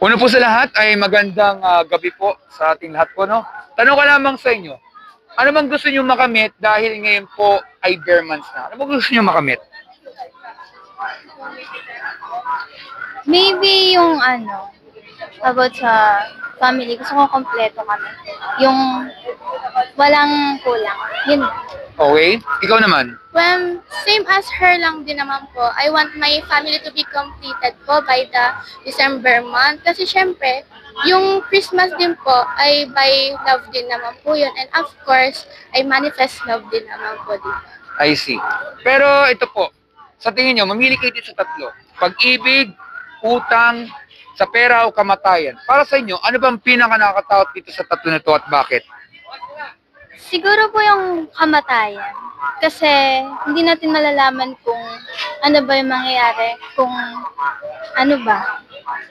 Una po sa lahat ay magandang gabi po sa ating lahat po, no? Tanong ko lamang sa inyo, ano bang gusto niyo makamit dahil ngayon po ay bare months na? Ano bang gusto niyo makamit? Maybe yung about sa family, gusto ko kompleto kami. Yung walang kulang. Yun. Okay? Ikaw naman? Well, same as her lang din naman po. I want my family to be completed po by the December month. Kasi syempre, yung Christmas din po ay by love din naman po yun. And of course, I manifest love din naman po dito. I see. Pero ito po, sa tingin niyo, mamili kayo dito sa tatlo. Pag-ibig, utang, sa pera o kamatayan. Para sa inyo, ano bang pinaka-nakakatakot dito sa tatlo na to at bakit? Siguro po yung kamatayan. Kasi hindi natin malalaman kung ano ba yung mangyayari. Kung ano ba.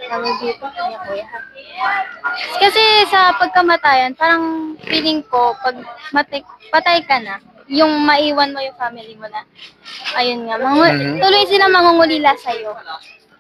Tawag dito. Kuya. Kasi sa pagkamatayan, parang feeling ko, pag patay ka na, yung maiwan mo yung family mo na, ayun nga, tuloy sila mangungulila sa'yo.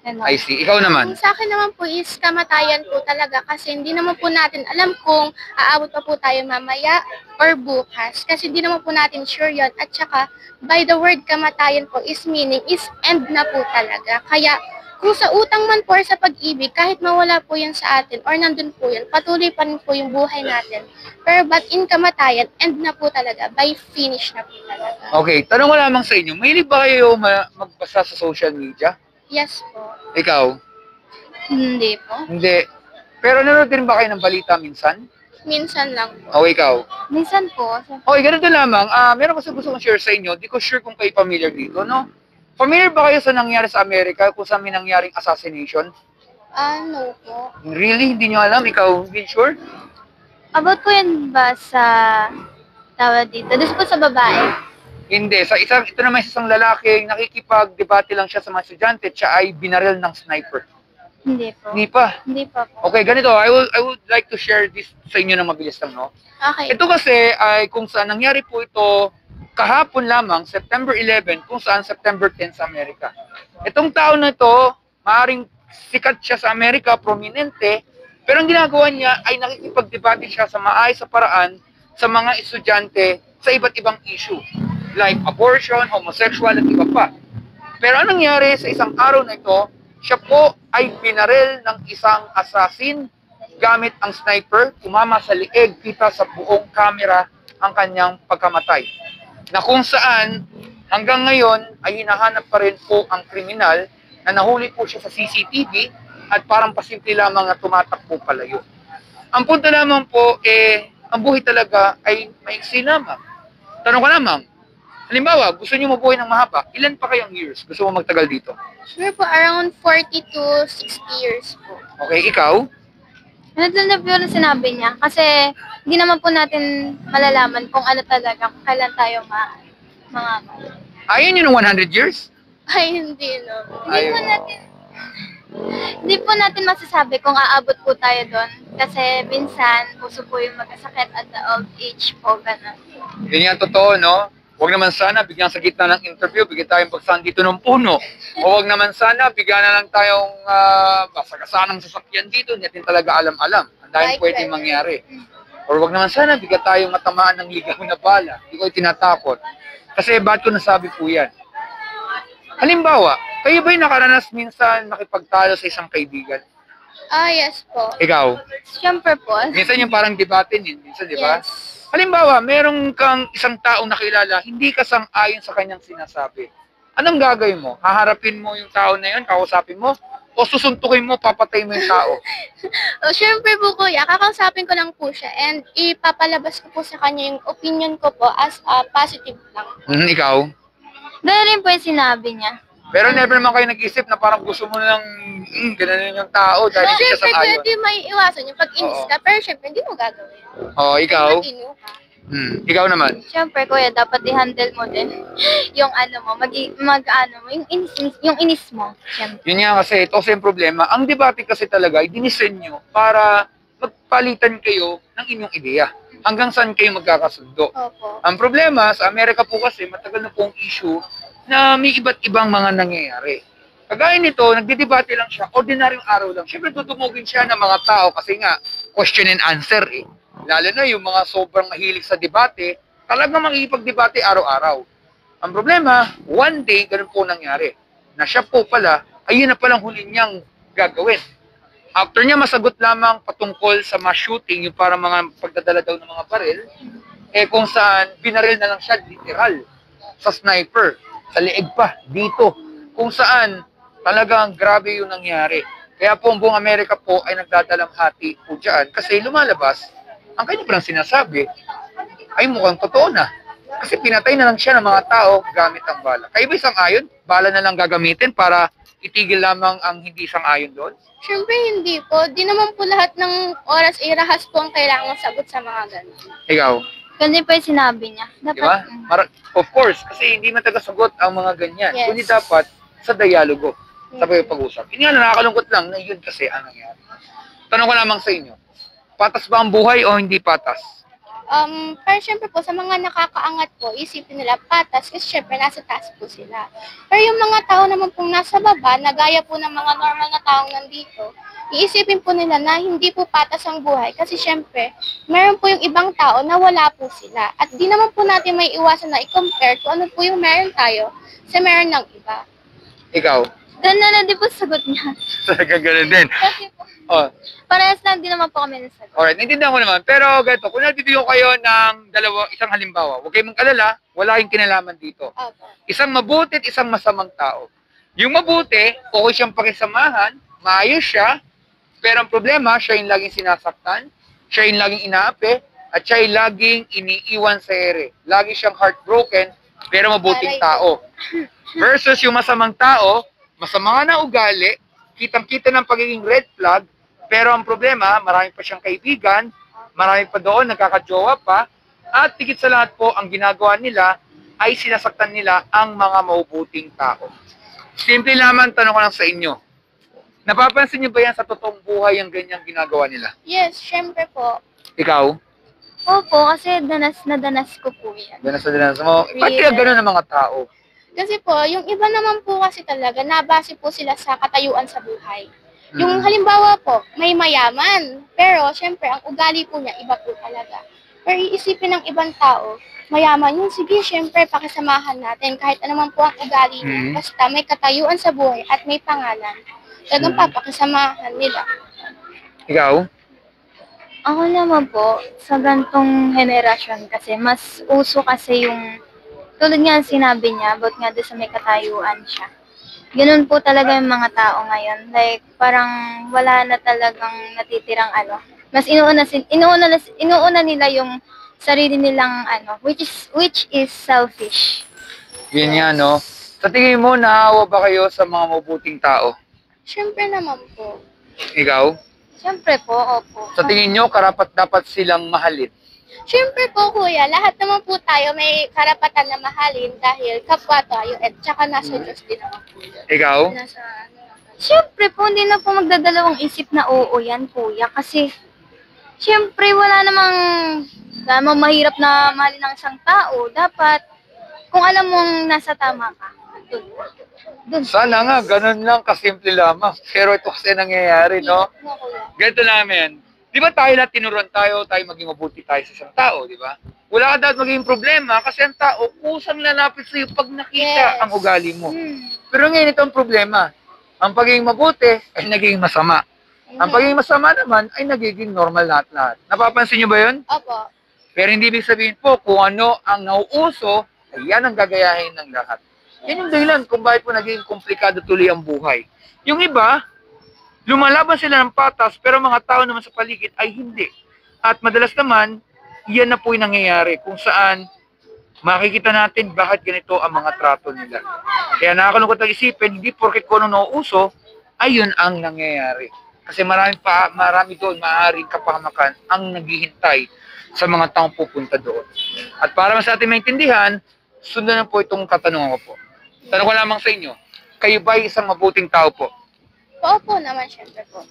Ano? I see. Ikaw naman? Sa akin naman po is kamatayan po talaga kasi hindi naman po natin alam kung aabot pa po tayo mamaya or bukas. Kasi hindi naman po natin sure yun. At saka, by the word kamatayan po is meaning is end na po talaga. Kaya, kung sa utang man po or sa pag-ibig, kahit mawala po yan sa atin or nandun po yan, patuloy pa rin po yung buhay natin. Pero but in kamatayan, end na po talaga. By finish na po talaga. Okay, tanong ko lamang sa inyo, mahilig ba kayo magbasa sa social media? Yes po. Ikaw? Hindi po. Hindi. Pero nanonood din ba kayo ng balita minsan? Minsan lang po. O ikaw? Minsan po. Okay, ganito lamang. Meron kasi gusto kong share sa inyo. Di ko sure kung kayo familiar dito, no? Familiar ba kayo sa nangyari sa Amerika kung saan may nangyaring assassination? No po. Really? Hindi nyo alam? Ikaw, hindi sure? About po yan ba sa tawag dito? Doon po sa babae. Hindi. Ito naman isang lalaking nakikipag-debate lang siya sa mga estudyante, siya ay binaril ng sniper. Hindi po. Hindi pa. Hindi pa po. Okay, ganito. I would like to share this sa inyo ng mabilis lang, no? Okay. Ito kasi ay kung saan nangyari po ito kahapon lamang, September 11, kung saan September 10 sa Amerika. Itong tao na ito, maaaring sikat siya sa Amerika, prominente, pero ang ginagawa niya ay nakikipag-debate siya sa maayos sa paraan sa mga estudyante sa iba't ibang issue, like abortion, homosexual, at iba pa. Pero anong nangyari sa isang araw na ito, siya po ay binaril ng isang assassin gamit ang sniper, tumama sa lieg, kita sa buong kamera ang kanyang pagkamatay. Na kung saan hanggang ngayon ay hinahanap pa rin po ang kriminal na nahuli po siya sa CCTV at parang pasimple lamang na tumatakbo palayo. Ang punto lamang po ang buhay talaga ay maiksi lamang. Tanong ko lamang, halimbawa, gusto niyo mabuhay ng mahaba, ilan pa kayang years gusto mo magtagal dito? Sure po, around 40 to 60 years po. Okay, ikaw? Ano po yung sinabi niya? Kasi hindi naman po natin malalaman kung ano talaga, kung kailan tayo mga Ayun yun ng 100 years? Ay, hindi no. Hindi po natin masasabi kung aabot po tayo doon. Kasi minsan, puso po yung magkasakit at the old age po, gano'n. Yun yan totoo, no? Huwag naman sana, bigyan sa gitna ng interview, bigyan tayong pagsahan dito ng puno. O huwag naman sana, bigyan na lang tayong basagasanang sasakyan dito, hindi natin talaga alam-alam. Ang dahil pwedeng mangyari. Or huwag naman sana, bigyan tayong matamaan ng ligaw na bala. Hindi ko tinatakot. Kasi ba't ko nasabi po yan? Halimbawa, kayo ba'y nakaranas minsan nakipagtalo sa isang kaibigan? Yes po. Ikaw? Siyempre po. Minsan yung parang debate din, minsan, di ba? Yes. Halimbawa, merong kang isang taong nakilala, hindi ka sang-ayon sa kanyang sinasabi. Anong gagawin mo? Haharapin mo yung tao na yun, kausapin mo? O susuntukin mo, papatay mo yung tao? Siyempre po kuya, kakausapin ko lang po siya and ipapalabas ko po sa kanya yung opinion ko po as positive lang. Ikaw? Dahil rin po yung sinabi niya. Pero never naman kayo nag-isip na parang gusto mo lang, gano'n yung tao dahil hindi ka Siyempre kuya, sang-ayon. di may iwasan yung pag-inis ka, pero siyempre hindi mo gagawin. Ikaw? Matino ka. Ikaw naman? Siyempre kuya, dapat i-handle mo din yung yung inis mo. Siyempre. Yun nga kasi, ito kasi yung problema. Ang debate kasi talaga, dinisenyo para magpalitan kayo ng inyong ideya. Hanggang saan kayo magkakasundo. Opo. Ang problema, sa Amerika po kasi, matagal na pong issue na may iba't ibang mga nangyayari. Kagaya nito, nagdidebate lang siya, ordinaryong araw lang. Siyempre, tutumugin siya ng mga tao kasi nga, question and answer eh. Lalo na yung mga sobrang mahilig sa debate, talagang makikipag-debate araw-araw. Ang problema, one day, ganun po nangyari. Na siya po pala, ayun na palang huli niyang gagawin. After niya masagot lamang patungkol sa mass shooting, yung para mga pagdadala daw ng mga baril, eh kung saan binaril na lang siya literal sa sniper, sa leeg pa, dito. Kung saan talagang grabe yung nangyari. Kaya po ang buong Amerika po ay nagdadalamhati po dyan kasi lumalabas, ang kanya palang sinasabi ay mukhang totoo na. Kasi pinatay na lang siya ng mga tao gamit ang bala. Kayo ba isang ayon? Bala na lang gagamitin para itigil lamang ang hindi sang-ayon doon? Syempre hindi po. Di naman po lahat ng oras ay rahas po ang kailangan sagot sa mga ganun. Ikaw, Ganun po yung sinabi niya. di ba? Dapat, Of course, kasi hindi matagasagot ang mga ganyan. Yes. Kundi dapat sa dialogo, sa pag-usap. Hindi nga nakakalungkot lang na yun kasi ang nangyari. Tanong ko lamang sa inyo, patas ba ang buhay o hindi patas? Pero syempre po, sa mga nakakaangat po, isipin nila patas kasi syempre nasa taas po sila. Pero yung mga tao naman pong nasa baba, na gaya po ng mga normal na taong nandito, iisipin po nila na hindi po patas ang buhay kasi syempre, meron po yung ibang tao na wala po sila. At di naman po natin may iwasan na i-compare kung ano po yung meron tayo sa meron ng iba. Ikaw? ganun na din po sagot niya. Talagang ganun din. Kasi po, Oh, parehas lang din naman po kami nasagot. alright, naintindihan ko naman. Pero ganito, kung nabibigyan ko kayo ng isang halimbawa, huwag kayong mag-alala, wala kayong kinalaman dito. Opo. Isang mabuti at isang masamang tao. Yung mabuti, okay siyang pakisamahan, maayos siya, pero ang problema, siya yung laging sinasaktan, siya yung laging inaapi, at siya yung laging iniiwan sa ere. Lagi siyang heartbroken, pero mabuting tao. Versus yung masamang tao, masama nga na ugali, kitang-kita ng pagiging red flag, pero ang problema, marami pa siyang kaibigan, marami pa doon, nagkakajowa pa, at tigit sa lahat po, ang ginagawa nila ay sinasaktan nila ang mga mabubuting tao. Simple lamang, tanong ko lang sa inyo. Napapansin niyo ba yan sa totoong buhay ang ganyang ginagawa nila? Yes, syempre po. Ikaw? Opo, kasi danas na danas ko po yan. Danas mo. Ba't kaya gano'n ang mga tao? Kasi po, yung iba naman po kasi talaga, nabase po sila sa katayuan sa buhay. Yung halimbawa po, may mayaman, pero syempre, ang ugali po niya, iba po talaga. Pero iisipin ng ibang tao, mayaman yun, sige, syempre, pakisamahan natin, kahit anuman po ang ugali niya, basta may katayuan sa buhay at may pangalan. Talagang papakisamahan nila. Ikaw? Ako naman po, sa gantong henerasyon kasi, mas uso kasi yung, tulad nga sinabi niya, about nga doon sa may katayuan siya. Ganun po talaga yung mga tao ngayon. Like, parang wala na talagang natitirang ano. Mas inuuna nila yung sarili nilang ano, which is selfish. Yun nga, no? Sa tingin mo, naawa ba kayo sa mga mabuting tao? Syempre naman po. Ikaw? Siyempre po, opo. Sa tingin nyo, karapat-dapat silang mahalin? Syempre po, kuya, lahat naman po tayo may karapatan na mahalin dahil kapwa tayo at saka nasa Diyos din naman po. Ikaw? Nasa ano. Siyempre po, hindi na po magdadalawang isip na oo yan, kuya. Kasi, siyempre, wala namang mahirap na mahalin ng isang tao. Dapat, kung alam mong nasa tama ka, dun. Sana nga, ganun lang, kasimple lamang. Pero ito kasi nangyayari, no? No, kuya. Ganito namin. Di ba tayo lahat tinuruan tayo maging mabuti tayo sa isang tao, di ba? Wala ka dapat maging problema kasi ang tao kusang lalapit sa iyo pag nakita Yes. ang ugali mo. Pero ngayon ito ang problema. Ang pagiging mabuti ay nagiging masama. Ang pagiging masama naman ay nagiging normal lahat-lahat. Napapansin niyo ba yun? Opo. Pero hindi ibig sabihin po kung ano ang nauuso, ay yan ang gagayahin ng lahat. Yan yung dahilan kung bakit po naging komplikado tuloy ang buhay. Yung iba, lumalaban sila ng patas, pero mga tao naman sa paligid ay hindi. At madalas naman, yan na po yung nangyayari kung saan makikita natin bakit ganito ang mga trato nila. Kaya nakakalungkot ang isipin, hindi porket kung ano nauuso, ay yun ang nangyayari. Kasi marami doon, maaaring kapahamakan ang naghihintay sa mga taong pupunta doon. At para mas ating maintindihan, sundan na po itong katanungan ko po. Tanong ko lamang sa inyo, kayo ba ay isang mabuting tao po? Opo naman, syempre po.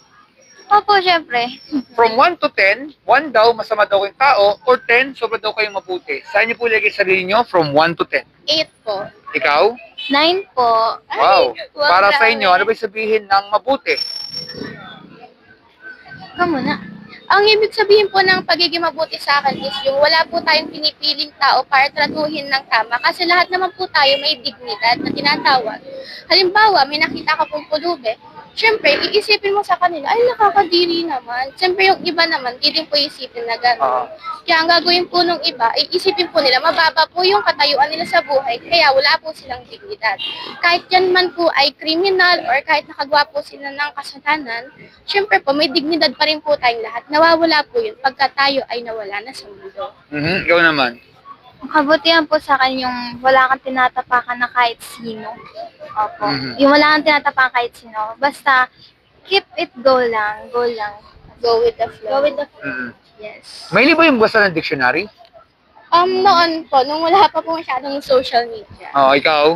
Opo, siyempre. From 1 to 10, 1 daw masama daw kayong tao, or 10 sobra daw kayong mabuti. Saan niyo po ilagay sarili niyo from 1 to 10? 8 po. Ikaw? 9 po. Wow. wag Para na, sa inyo, eh. ano ba yung sabihin ng mabuti? Ikaw muna. Ang ibig sabihin po ng pagiging mabuti sa akin is yung wala po tayong pinipiling tao para tratuhin ng tama kasi lahat naman po tayo may dignidad na tinatawag. Halimbawa, may nakita ka pong pulube, syempre, iisipin mo sa kanila, ay nakakadiri naman. Syempre yung iba naman, di din po isipin na gano'n. Kaya ang gagawin po nung iba, iisipin po nila, mababa po yung katayuan nila sa buhay, kaya wala po silang dignidad. Kahit yan man po ay kriminal or kahit nakagawa po sila ng kasalanan, syempre po, may dignidad pa rin po tayong lahat. Nawawala po yun pagka tayo ay nawala na sa mundo. Ikaw naman. Ang kabutihan po sa akin yung wala kang tinatapakan na kahit sino. Opo. Yung wala kang tinatapakan kahit sino. Basta, keep it go lang. Go lang. Go with the flow. Go with the flow. Mhm. Yes. May ba yung basa ng dictionary? Noon po, nung wala pa po masyadong social media. Ikaw?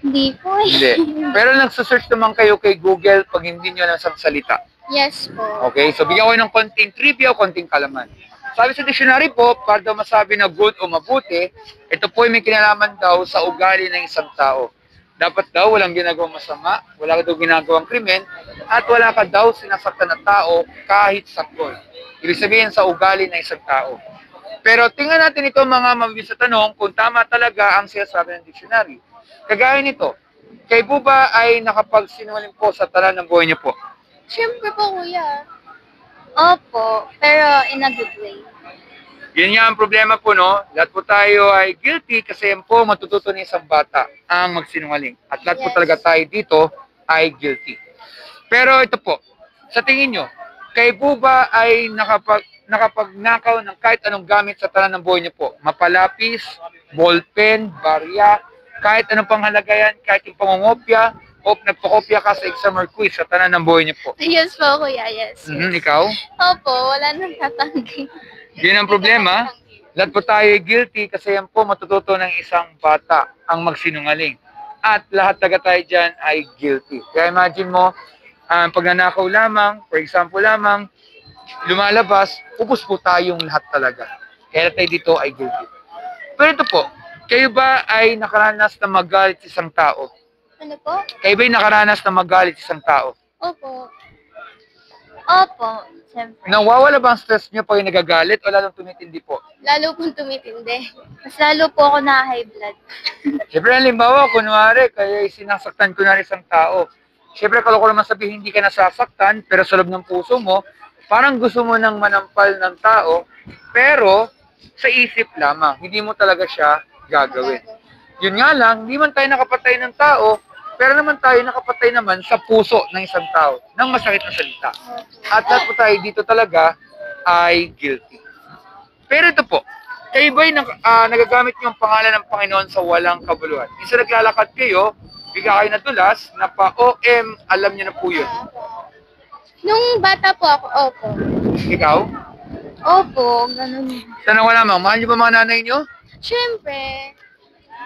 Hindi po eh. Hindi. Pero nagsasearch naman kayo kay Google pag hindi nyo alam sa salita. Yes po. Okay? So, bigyan ko kayo ng konting trivia o konting kalaman. Sabi sa dictionary po, para daw masabi na good o mabuti, ito po ay may kinalaman daw sa ugali ng isang tao. Dapat daw walang ginagawang masama, wala ka daw ginagawang krimen, at wala ka daw sinasaktan na tao kahit sakol. Ibig sabihin sa ugali ng isang tao. Pero tingnan natin ito mga mabibig sa tanong kung tama talaga ang sinasabi ng dictionary. Kagaya nito, kay Buba ay nakapagsinungaling po sa talan ng buhay niyo po. Siyempre po, kuya. Opo, pero in a good way. Yun nga ang problema po, no? Lahat po tayo ay guilty kasi yan po matututo ng isang bata ang magsinungaling. At lahat po Yes. talaga tayo dito ay guilty. Pero ito po, sa tingin nyo, kay Buba ay nakapagnakaw ng kahit anong gamit sa tanan ng buhay niyo po. Mapalapis, ballpen, barya, kahit anong panghalaga yan, kahit yung pangungopya, o nagpakopya ka sa exam or quiz sa tanan ng buhay niyo po. Yes po, kuya. Yes. Ikaw? Opo, wala nang tatanggi. Yun ang problema. Lahat po tayo ay guilty kasi yan po matututo ng isang bata ang magsinungaling. At lahat taga tayo dyan ay guilty. Kaya imagine mo, pag nanakaw lamang, for example lamang, lumalabas, ubos po tayong lahat talaga. Kaya tayo dito ay guilty. Pero ito po, kayo ba ay nakaranas na magalit sa isang tao? Ano po? Kayo ba ay nakaranas na magalit sa isang tao? Opo. Opo, siyempre. Nawawala ba ang stress niyo pag nagagalit o lalong tumitindi po? Lalo pong tumitindi. Mas lalo po ako na high blood. Siyempre, halimbawa, kunwari, kaya sinasaktan ko na rin isang tao. Siyempre, kalau ko naman sabihin hindi ka nasasaktan, pero sa loob ng puso mo, parang gusto mo nang manampal ng tao, pero sa isip lamang, hindi mo talaga siya gagawin. Yun nga lang, hindi man tayo nakapatay ng tao, pero naman tayo nakapatay naman sa puso ng isang tao, ng masakit na salita. At lahat po tayo dito talaga ay guilty. Pero ito po, kayo ba'y nagagamit niyo ang pangalan ng Panginoon sa walang kabuluhan? Isa naglalakad kayo, bigla kayo nadulas, na pa-OM, alam niyo na po yun. Nung bata po ako, opo. Ikaw? Opo, ganun. Tanong ko lamang, mahal niyo ba mga nanay niyo? Siyempre.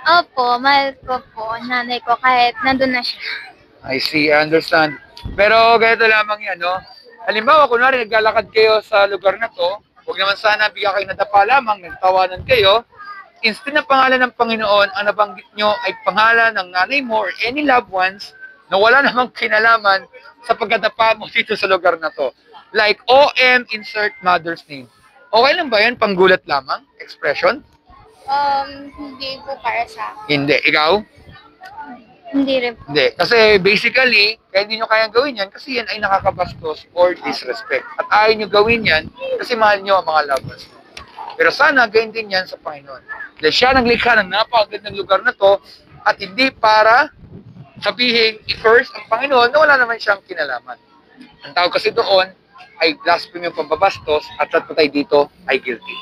Opo, mahal ko po nanay ko kahit nandun na siya. I see, I understand. Pero ganito lamang yan, no? Halimbawa, kunwari naglalakad kayo sa lugar na to, huwag naman sana bigla kayo nadapa lamang, nagtawanan kayo, instead na pangalan ng Panginoon, ang nabanggit nyo ay pangalan ng nanay mo or any loved ones na wala namang kinalaman sa pagkadapa mo dito sa lugar na to. Like, OM, insert mother's name. Okay lang ba yan? Panggulat lamang? Expression? Hindi po para sa akin. Hindi. Ikaw? Hindi rin po. Hindi. Kasi basically, kaya hindi nyo kayang gawin yan kasi yan ay nakakabastos or disrespect. At ayaw nyo gawin yan kasi mahal nyo ang mga loved ones. Pero sana gawin din yan sa Panginoon. Dahil siya naglikha ng napakagandang lugar na to at hindi para sabihin i-curse ang Panginoon na wala naman siyang kinalaman. Ang tawag kasi doon ay blasphemy yung pambabastos at lahat po tayo dito ay guilty.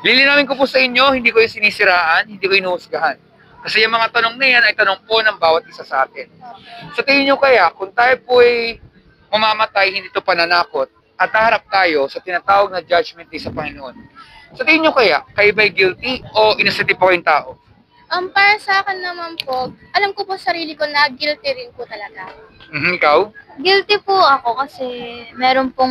Lilinawin ko po sa inyo, hindi ko yung sinisiraan, hindi ko inuhusgahan. Kasi yung mga tanong na yan ay tanong po ng bawat isa sa atin. Sa tingin nyo kaya, kung tayo po ay mamamatay, hindi ito pananakot, at haharap tayo sa tinatawag na judgment day sa Panginoon. Sa tingin nyo kaya, kayo ba'y guilty o innocent po yung tao? Para sa akin naman po, alam ko po sarili ko na guilty rin po talaga. Ikaw? Guilty po ako kasi meron po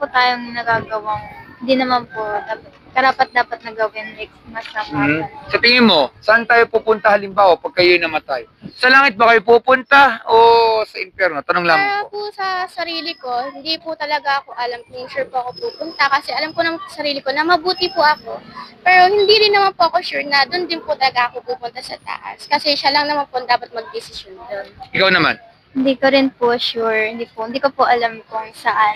tayong nagagawang hindi naman po dapat karapat-dapat na gawin, like masama. Sa tingin mo, saan tayo pupunta halimbawa pag kayo'y namatay? Sa langit ba kayo pupunta o sa impyerno? Tanong lang Para po. po sa sarili ko, hindi po talaga ako alam kung sure po ako pupunta kasi alam ko naman sa sarili ko na mabuti po ako. Pero hindi rin naman po ako sure na doon din po talaga ako pupunta sa taas. Kasi siya lang naman po dapat mag-desisyon doon. Ikaw naman. Hindi ko rin po sure, hindi ko po alam kung saan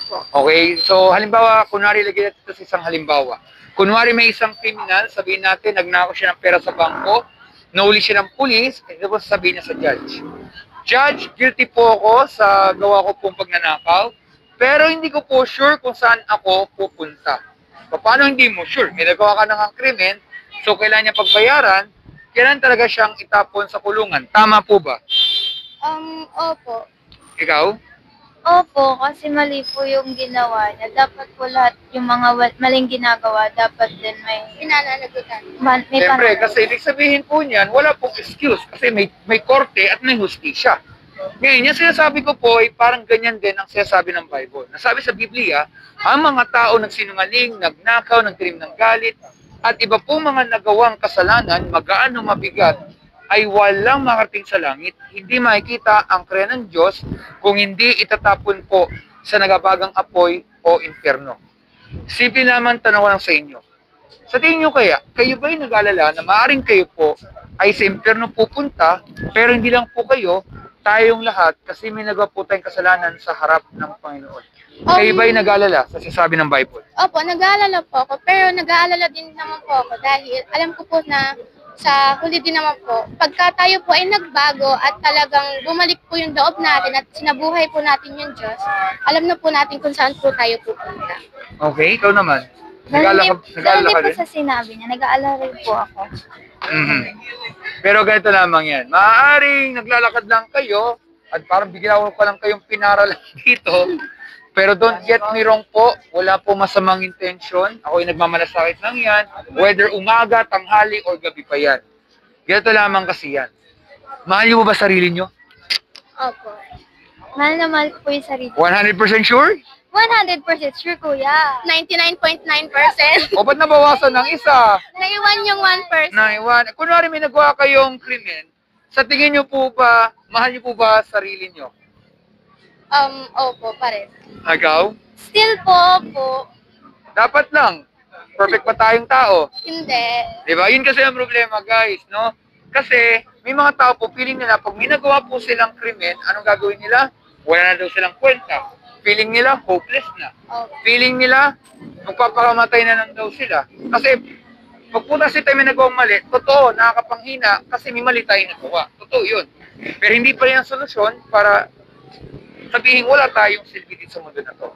po. Okay, so halimbawa, kunwari lagyan natin ito sa isang halimbawa. Kunwari may isang kriminal, sabihin natin, nagnakaw siya ng pera sa bangko, nahuli siya ng pulis, tapos sabihin niya sa judge, Judge, guilty po ako sa gawa ko pong pagnanakaw, pero hindi ko po sure kung saan ako pupunta. Paano hindi mo sure? May nagawa ka ng krimen, so kailangan niya pagbayaran, kailangan talaga siyang itapon sa kulungan. Tama po ba? Opo. Ikaw? Opo, kasi mali po yung ginawa niya. Dapat po lahat yung mga maling ginagawa, dapat din may Pinananagutan. may Siyempre, pananagutan. kasi ibig sabihin po niyan, wala pong excuse kasi may korte at may hustisya. Ngayon, yung sinasabi ko po ay parang ganyan din ang sinasabi ng Bible. Nasabi sa Biblia, ang mga tao nagsinungaling, nagnakaw, nagtirim ng galit, at iba po mga nagawang kasalanan, magaano mabigat, ay walang makarating sa langit. Hindi makikita ang kriya ng Diyos kung hindi itatapon po sa nagabagang apoy o impyerno. Simple naman tanong ko lang sa inyo. Sa tingin nyo kaya, kayo ba'y nag-alala na maaaring kayo po ay sa impyerno pupunta, pero hindi lang po kayo, tayong lahat, kasi may nagawa po tayong kasalanan sa harap ng Panginoon. Kayo ba'y nag-alala sa sinasabi ng Bible? Opo, nag-aalala po ako. Pero nag-aalala din naman po ako dahil alam ko po na sa huli din naman po, pagka tayo po ay nagbago at talagang bumalik po yung loob natin at sinabuhay po natin yung Diyos, alam na po natin kung saan po tayo pupunta. Okay, ikaw naman. Dahil Nag-alala ka po rin? sa sinabi niya, nag-aalala rin po ako. Mhm. Pero ganito lamang yan. Maaaring naglalakad lang kayo at parang bigla ko lang kayong pinaral dito. Pero don't get me wrong po, wala po masamang intention. Ako'y nagmamalasakit lang yan. Whether umaga, tanghali, or gabi pa yan. Ganito lamang kasi yan. Mahal niyo ba sarili niyo? Opo. Mahal na mahal ko po yung sarili. 100% sure? 100% sure, kuya. 99.9%. O ba't nabawasan ng isa? Naiwan yung 1%. Naiwan. Kunwari may nagawa kayong krimen, sa tingin niyo po ba, mahal niyo po ba sarili niyo? Opo, pa rin. Ikaw? Still po. Dapat lang. Perfect pa tayong tao. Hindi. Diba? Yun kasi ang problema, guys, no? Kasi may mga tao po, feeling nila, pag may nagawa po silang krimen, anong gagawin nila? Wala na daw silang kwenta. Feeling nila, hopeless na. Opo. Feeling nila, magpapakamatay na lang daw sila. Kasi pag po kasi tayo may nagawang mali, totoo, nakakapanghina kasi may mali tayo nagawa. Totoo yun. Pero hindi pa rin ang solusyon para sabihin wala tayong silbi dito sa mundo na to.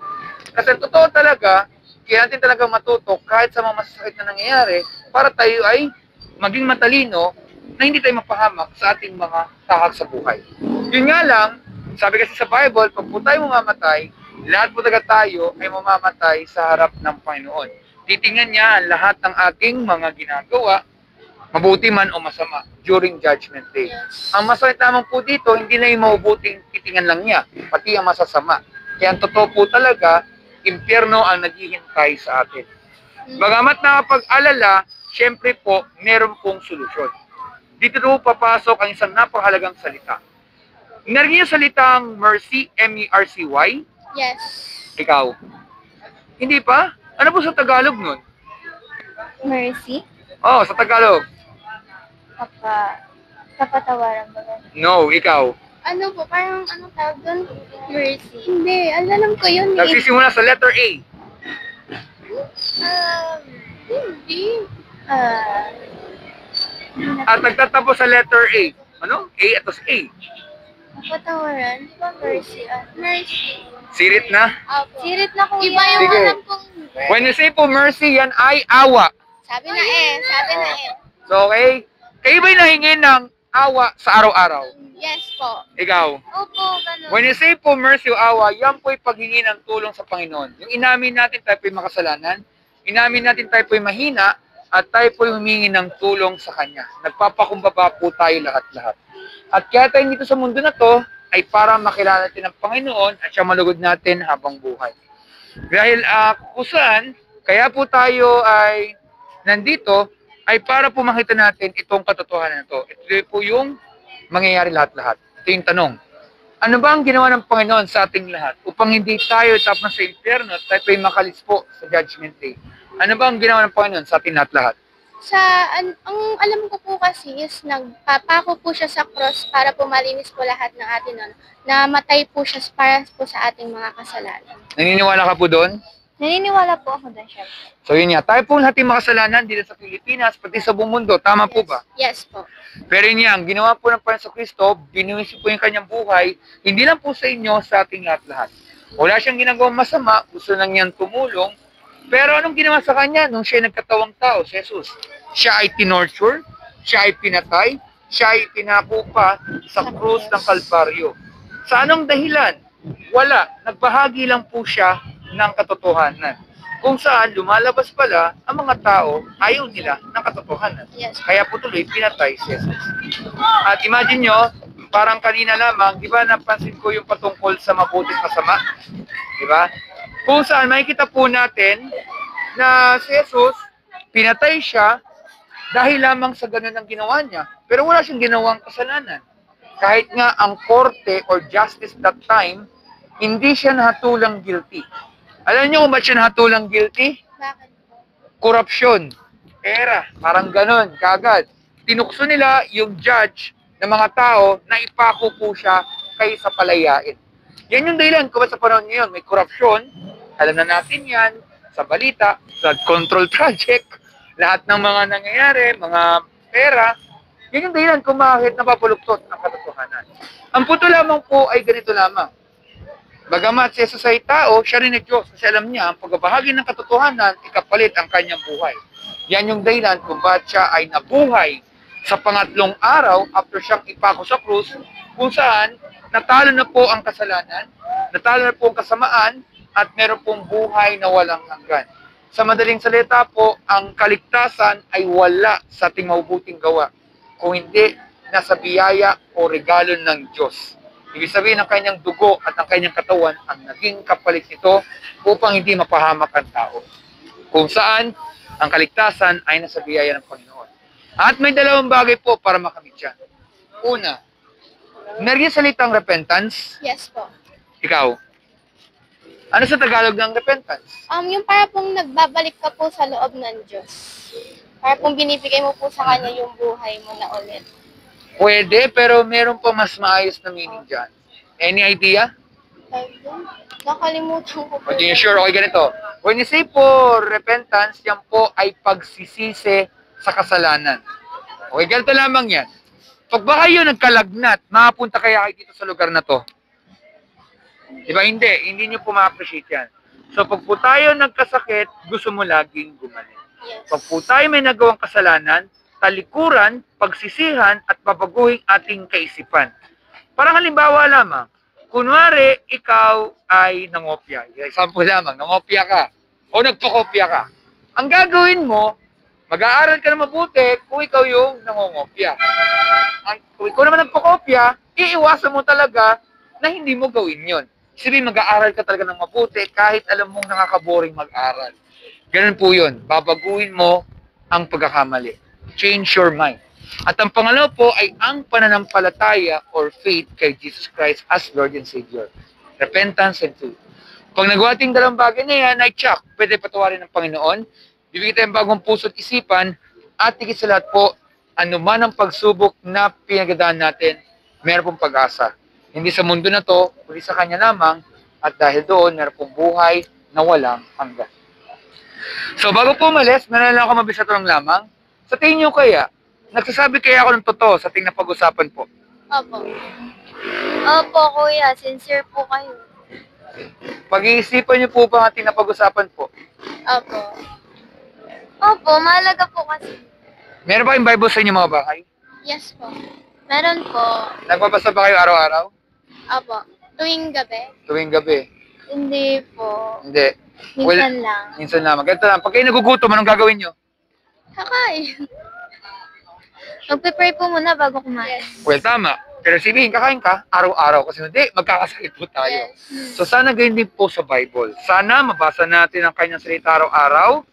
Kasi totoo talaga, kaya natin talaga matuto kahit sa mga masasakit na nangyayari para tayo ay maging matalino na hindi tayo mapahamak sa ating mga tahak sa buhay. Yun nga lang, sabi kasi sa Bible, pag po tayo mamamatay, lahat po talaga tayo ay mamamatay sa harap ng Panginoon. Titingnan niya ang lahat ng ating mga ginagawa, mabuti man o masama, during Judgment Day. Ang masakit naman po dito, hindi na yung mabubuting titingan lang niya, pati ang masasama. Kaya ang totoo po talaga, impyerno ang naghihintay sa atin. Bagamat nakapag-alala, syempre po, meron pong solusyon. Dito po papasok ang isang napakahalagang salita. Narinig niyo salitang mercy, M-E-R-C-Y? Yes. Ikaw? Hindi pa? Ano po sa Tagalog nun? Mercy? Oh, sa Tagalog. Kapatawaran ba ba? No, ikaw. Ano po, parang anong tawag doon? Mercy. Hindi, alam ko yun eh. Nagsisimula sa letter A. Hindi. At nagtatapos sa letter A. Ano? A at A. Kapatawaran? Di ba mercy? Mercy. Sirit na. Opo. Sirit na kuya. Iba yung Sige. alam kong verse. When you say po mercy, yan ay awa. Sabi na eh, sabi na eh. So, okay? Kayo ba'y nahingin ng awa sa araw-araw? Yes po. Ikaw? Opo, ganun. When you say po mercy o awa, yan po'y paghingi ng tulong sa Panginoon. Yung inamin natin tayo po'y makasalanan, inamin natin tayo po'y mahina, at tayo po'y humingi ng tulong sa Kanya. Nagpapakumbaba po tayo lahat-lahat. At kaya tayo dito sa mundo na to, ay para makilala natin ang Panginoon at siya malugod natin habang buhay. Dahil kung saan, Kaya po tayo ay nandito ay para po makita natin itong katotohanan na ito. Ito po yung mangyayari lahat-lahat. Ito yung tanong. Ano ba ang ginawa ng Panginoon sa ating lahat upang hindi tayo tapos sa impyerno at tayo ay makalis po sa Judgment Day? Ano ba ang ginawa ng Panginoon sa ating lahat-lahat? Ang alam ko po kasi is nagpapako po siya sa cross para po malinis po lahat ng atin nun. Namatay po siya para po sa ating mga kasalanan. Naniniwala ka po doon? Naniniwala po ako doon, syempre. So yun nga, tayo po lahat yung makasalanan dito sa Pilipinas, pati sa buong mundo. Tama po ba? Yes po. Pero yun nga, ang ginawa po ng Panginoon sa Kristo, binuwisi po yung kanyang buhay, hindi lang po sa inyo, sa ating lahat-lahat. Wala siyang ginagawang masama, gusto lang niyang tumulong. Pero anong ginawa sa kanya nung siya nagkatawang tao, si Jesus? Siya ay tinorture, siya ay pinatay, siya ay pinako pa sa krus ng Kalbaryo. Sa anong dahilan? Wala. Nagbahagi lang po siya ng katotohanan. Kung saan lumalabas pala ang mga tao ayaw nila ng katotohanan. Yes. Kaya po tuloy pinatay si Jesus. At imagine nyo, parang kanina lamang, di ba napansin ko yung patungkol sa mabuting masama? Di ba? Kung saan makikita po natin na si Jesus, pinatay siya dahil lamang sa ganun ang ginawa niya. Pero wala siyang ginawang kasalanan. Kahit nga ang korte or justice that time, hindi siya nahatulang guilty. Alam niyo kung ba't siya nahatulang guilty? Bakit po? Korupsyon, pera, parang ganun, kagad. Tinukso nila yung judge ng mga tao na ipako po siya kaysa palayain. Yan yung dahilan kung sa panahon ngayon may korupsyon, alam na natin yan, sa balita, flood control project, lahat ng mga nangyayari, mga pera, yan yung dahilan kung bakit napapuluktot ang katotohanan. Ang punto lamang po ay ganito lamang. Bagamat si Jesus ay tao, siya rin ay Diyos kasi alam niya ang pagbabahagi ng katotohanan, ikapalit ang kanyang buhay. Yan yung dahilan kung bakit siya ay nabuhay sa pangatlong araw after siyang ipako sa krus, kung saan natalo na po ang kasalanan, natalo na po ang kasamaan, at meron pong buhay na walang hanggan. Sa madaling salita po, ang kaligtasan ay wala sa ating mabubuting gawa, kung hindi nasa biyaya o regalo ng Diyos. Ibig sabihin ng kanyang dugo at ang kanyang katawan ang naging kapalit nito upang hindi mapahamak ang tao. Kung saan ang kaligtasan ay nasa biyaya ng Panginoon. At may dalawang bagay po para makamit yan. Una, narinig salitang repentance. Yes po. Ikaw, ano sa Tagalog ng repentance? Yung para pong nagbabalik ka po sa loob ng Diyos. Para pong binibigay mo po sa Kanya yung buhay mo na ulit. Pwede, pero meron pa mas maayos na meaning dyan. Any idea? Nakalimutan ko po. Hindi sure, okay ganito. When you say po repentance, yan po ay pagsisisi sa kasalanan. Okay, ganito lamang yan. Pag ba kayo nagkalagnat, makapunta kaya kayo dito sa lugar na to? Diba? Hindi nyo po ma-appreciate yan. So pag po tayo nagkasakit, gusto mo laging gumaling. Yes. Pag po tayo may nagawang kasalanan, talikuran, pagsisihan, at babaguhin ating kaisipan. Parang halimbawa lamang, kunwari, ikaw ay nangopya. Example lamang, nangopya ka. O nagpakopya ka. Ang gagawin mo, mag-aaral ka na mabuti kung ikaw yung nangongopya. Kung ikaw naman nagpakopya, iiwasan mo talaga na hindi mo gawin yon. Sabihin, mag-aaral ka talaga ng mabuti kahit alam mong nakakaboring mag-aral. Ganun po yun. Babaguhin mo ang pagkakamali. Change your mind. At ang pangalawa po ay ang pananampalataya or faith kay Jesus Christ as Lord and Savior. Repentance and faith. Pag nagawa ating dalawang bagay na yan, ay tsak, pwede patawarin ng Panginoon, bibigyan tayo ng bagong puso at isipan, at higit sa lahat po, anuman ang pagsubok na pinagdadaan natin, meron pong pag-asa. Hindi sa mundo na to, kundi sa Kanya lamang, at dahil doon, meron pong buhay na walang hanggan. So, bago po umalis, meron lang ako mabisatanong lamang. Sa tingin nyo kaya, nagsasabi kaya ako ng totoo sa ating napag-usapan po? Opo. Opo, kuya. Sincere po kayo. Pag-iisipan nyo po ba ang ating napag-usapan po? Opo. Opo, mahalaga po kasi. Meron ba yung Bible sa inyo mga bahay? Yes po. Meron po. Nagbabasa ba kayo araw-araw? Opo. Tuwing gabi. Tuwing gabi? Hindi po. Hindi. Minsan lang. Minsan lamang. Ganito lang. Pag kayo nagugutom, anong gagawin nyo? Kakain. Magpe-pray po muna bago kumain. Yes. Well, tama. Pero sabihin, kakain ka, araw-araw. Kasi hindi, magkakasakit po tayo. Yes. So sana ganyan din po sa Bible. Sana mabasa natin ang kanyang salita araw-araw.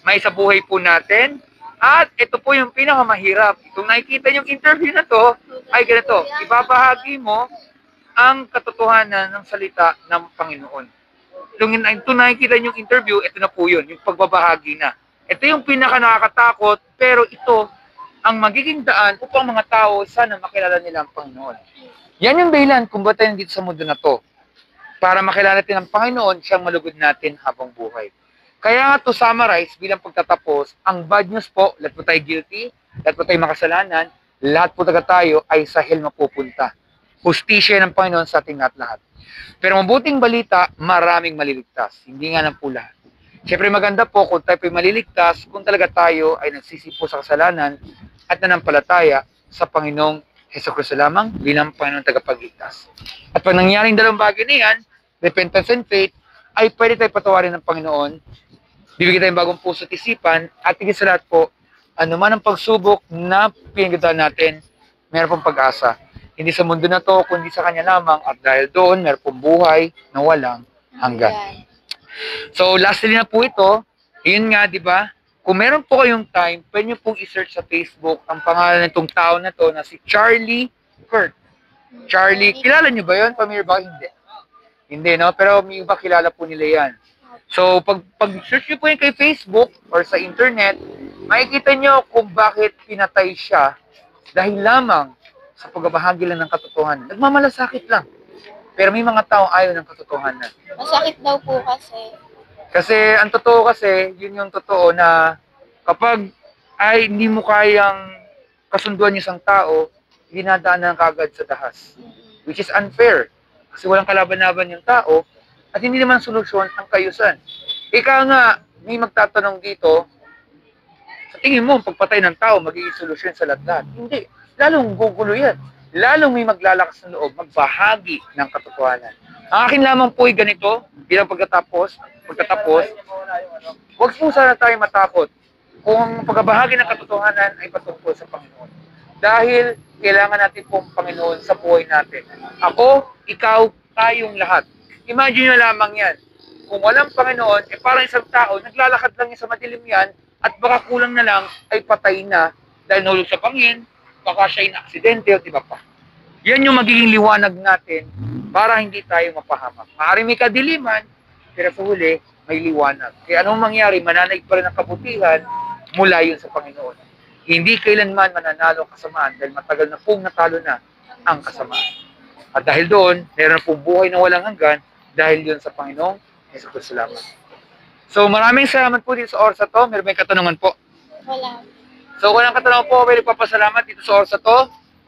May sa buhay po natin. At ito po yung pinakamahirap. Kung nakikita yung interview na to, ay ganito, ibabahagi mo ang katotohanan ng salita ng Panginoon. Kung nakikita yung interview, ito na po yun, yung pagbabahagi na. Ito yung pinaka nakakatakot, pero ito ang magiging daan upang mga tao sana makilala nila ang Panginoon. Yan yung dahilan kung ba't tayo dito sa mundo na to. Para makilala natin ang Panginoon, siyang malugod natin habang buhay. Kaya nga to summarize bilang pagtatapos, ang bad news po, lahat po tayo guilty, lahat po tayo makasalanan, lahat po tayo ay sa hell mapupunta. Hustisya ng Panginoon sa ating lahat. Pero mabuting balita, maraming maliligtas. Hindi nga lang po lahat. Siyempre maganda po kung tayo maliligtas, kung talaga tayo ay nagsisipo sa kasalanan at nanampalataya sa Panginoong Hesukristo lamang bilang Panginoong tagapagligtas. At pag nangyaring dalawang bagay na yan, repentance and faith, ay pwede tayo patawarin ng Panginoon, bibigyan tayong bagong puso at isipan, at higit sa lahat po, anuman ang pagsubok na pinagdaan natin, meron pong pag-asa. Hindi sa mundo na to, kundi sa Kanya lamang, at dahil doon, meron pong buhay na walang hanggan. So, lastly na po ito, yun nga, di ba? Kung meron po kayong time, pwede nyo pong i-search sa Facebook ang pangalan nitong tao na to na si Charlie Kirk. Charlie, kilala nyo ba yun? Familiar ba? Hindi. Hindi, no? Pero may iba kilala po nila yan. So, pag-search nyo po yun kay Facebook or sa internet, makikita nyo kung bakit pinatay siya dahil lamang sa pagbabahagi lang ng katotohanan. Nagmamalasakit lang. Pero may mga tao ayaw ng katotohanan. Masakit daw po kasi. Kasi, ang totoo kasi, yun yung totoo na kapag ay hindi mo kayang kasunduan yung isang tao, dinadaanan kagad sa dahas. Which is unfair. Kasi walang kalaban-laban yung tao at hindi naman solusyon ang kayusan. Ika nga, may magtatanong dito, sa tingin mo, pagpatay ng tao, magiging solusyon sa lahat-lahat. Hindi. Lalong gugulo yan. Lalong may maglalakas ng loob, magbahagi ng katotohanan. Ang akin lamang po ay ganito, bilang pagkatapos, huwag po sana tayo matakot kung pagbahagi ng katotohanan ay patungkol sa Panginoon. Dahil kailangan natin pong Panginoon sa buhay natin. Ako, ikaw, tayong lahat. Imagine nyo lamang yan. Kung walang Panginoon, parang isang tao, naglalakad lang yan sa madilim yan, at baka kulang na lang ay patay na dahil nahulog sa pangin, baka siya na aksidente o diba pa. Yan yung magiging liwanag natin para hindi tayo mapahamak. Maaaring may kadiliman, pero sa huli, may liwanag. Kaya anong mangyari, mananaig pa rin ang kabutihan mula yun sa Panginoon. Hindi kailanman mananalo ang kasamaan dahil matagal na pong natalo na ang kasamaan. At dahil doon, meron na pong buhay na walang hanggan dahil yun sa Panginoong Hesukristo lamang. So maraming salamat po dito sa oras na to. Meron may katanungan po. Wala. So kung ang katanungan po, may nagpapasalamat dito sa oras na to.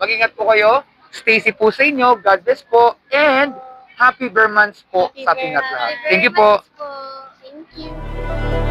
Mag-ingat po kayo. Stay safe po sa inyo. God bless po. And happy Burmans po sa ating lahat. Thank you po. Thank you.